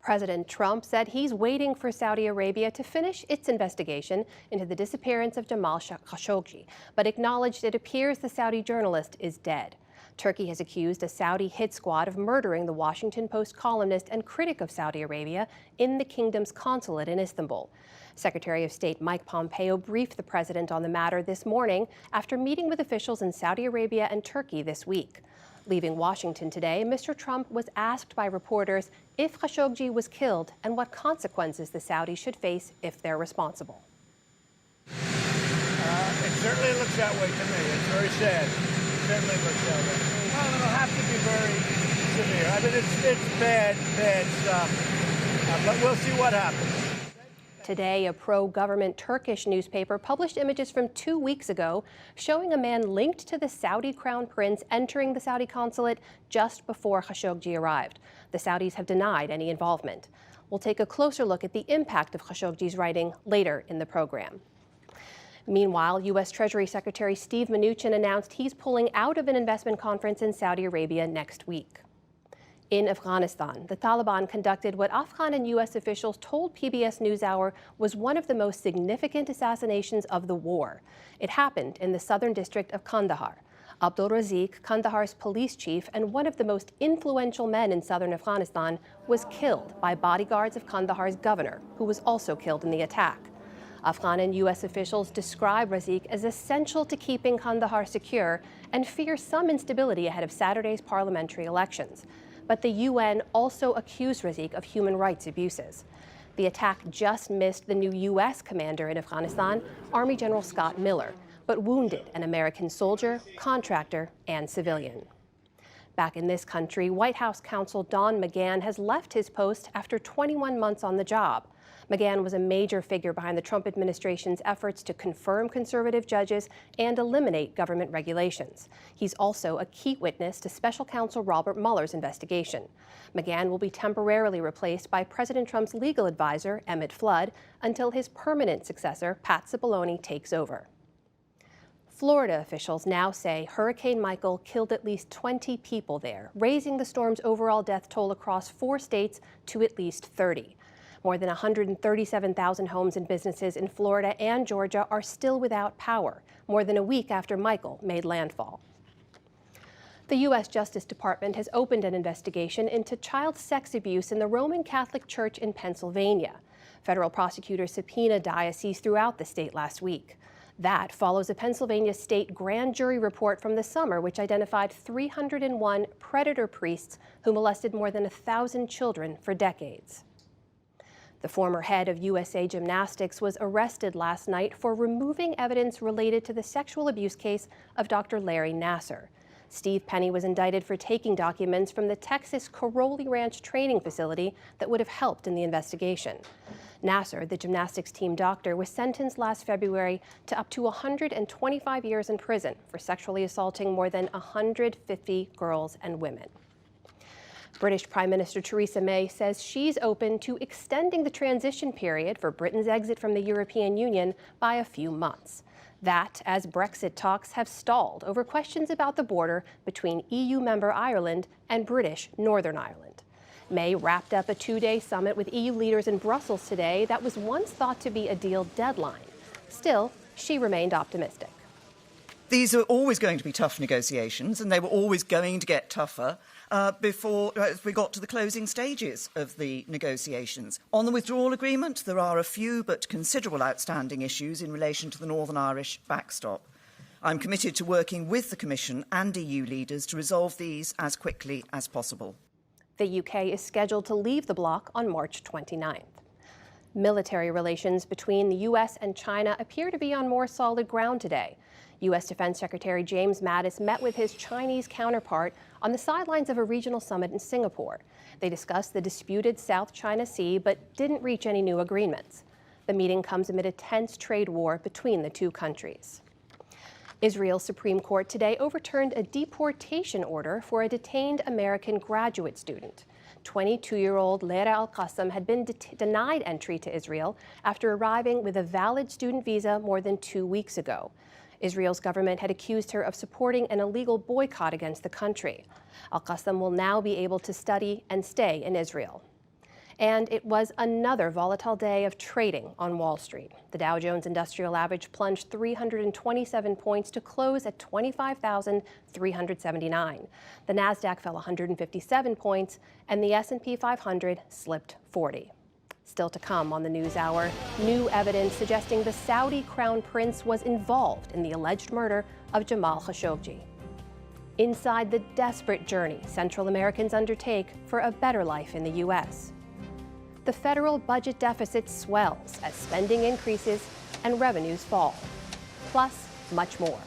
President Trump said he's waiting for Saudi Arabia to finish its investigation into the disappearance of Jamal Khashoggi, but acknowledged it appears the Saudi journalist is dead. Turkey has accused a Saudi hit squad of murdering the Washington Post columnist and critic of Saudi Arabia in the kingdom's consulate in Istanbul. Secretary of State Mike Pompeo briefed the president on the matter this morning after meeting with officials in Saudi Arabia and Turkey this week. Leaving Washington today, Mr. Trump was asked by reporters if Khashoggi was killed and what consequences the Saudis should face if they're responsible. It certainly looks that way to me. It's very sad. It certainly looks that way. Well, it'll have to be very severe. I mean, it's bad stuff. But we'll see what happens. Today, a pro-government Turkish newspaper published images from 2 weeks ago showing a man linked to the Saudi crown prince entering the Saudi consulate just before Khashoggi arrived. The Saudis have denied any involvement. We'll take a closer look at the impact of Khashoggi's writing later in the program. Meanwhile, U.S. Treasury Secretary Steve Mnuchin announced he's pulling out of an investment conference in Saudi Arabia next week. In Afghanistan, the Taliban conducted what Afghan and U.S. officials told PBS NewsHour was one of the most significant assassinations of the war. It happened in the southern district of Kandahar. Abdul Razik, Kandahar's police chief and one of the most influential men in southern Afghanistan, was killed by bodyguards of Kandahar's governor, who was also killed in the attack. Afghan and U.S. officials describe Razik as essential to keeping Kandahar secure and fear some instability ahead of Saturday's parliamentary elections. But the UN also accused Razik of human rights abuses. The attack just missed the new U.S. commander in Afghanistan, Army General Scott Miller, but wounded an American soldier, contractor, and civilian. Back in this country, White House counsel Don McGahn has left his post after 21 months on the job. McGahn was a major figure behind the Trump administration's efforts to confirm conservative judges and eliminate government regulations. He's also a key witness to special counsel Robert Mueller's investigation. McGahn will be temporarily replaced by President Trump's legal advisor, Emmett Flood, until his permanent successor, Pat Cipollone, takes over. Florida officials now say Hurricane Michael killed at least 20 people there, raising the storm's overall death toll across 4 states to at least 30. More than 137,000 homes and businesses in Florida and Georgia are still without power, more than a week after Michael made landfall. The U.S. Justice Department has opened an investigation into child sex abuse in the Roman Catholic Church in Pennsylvania. Federal prosecutors subpoenaed dioceses throughout the state last week. That follows a Pennsylvania state grand jury report from the summer which identified 301 predator priests who molested more than 1,000 children for decades. The former head of USA Gymnastics was arrested last night for removing evidence related to the sexual abuse case of Dr. Larry Nassar. Steve Penny was indicted for taking documents from the Texas Caroli Ranch training facility that would have helped in the investigation. Nassar, the gymnastics team doctor, was sentenced last February to up to 125 years in prison for sexually assaulting more than 150 girls and women. British Prime Minister Theresa May says she's open to extending the transition period for Britain's exit from the European Union by a few months. That as Brexit talks have stalled over questions about the border between EU member Ireland and British Northern Ireland. May wrapped up a 2-day summit with EU leaders in Brussels today that was once thought to be a deal deadline. Still, she remained optimistic. These are always going to be tough negotiations, and they were always going to get tougher before we got to the closing stages of the negotiations. On the withdrawal agreement, there are a few but considerable outstanding issues in relation to the Northern Irish backstop. I'm committed to working with the Commission and EU leaders to resolve these as quickly as possible. The UK is scheduled to leave the bloc on March 29th. Military relations between the U.S. and China appear to be on more solid ground today. U.S. Defense Secretary James Mattis met with his Chinese counterpart on the sidelines of a regional summit in Singapore. They discussed the disputed South China Sea but didn't reach any new agreements. The meeting comes amid a tense trade war between the two countries. Israel's Supreme Court today overturned a deportation order for a detained American graduate student. 22-year-old Leila Al-Qassam had been denied entry to Israel after arriving with a valid student visa more than 2 weeks ago. Israel's government had accused her of supporting an illegal boycott against the country. Al-Qassam will now be able to study and stay in Israel. And it was another volatile day of trading on Wall Street. The Dow Jones Industrial Average plunged 327 points to close at 25,379. The Nasdaq fell 157 points, and the S&P 500 slipped 40. Still to come on the NewsHour, new evidence suggesting the Saudi crown prince was involved in the alleged murder of Jamal Khashoggi. Inside the desperate journey Central Americans undertake for a better life in the U.S. The federal budget deficit swells as spending increases and revenues fall. Plus, much more.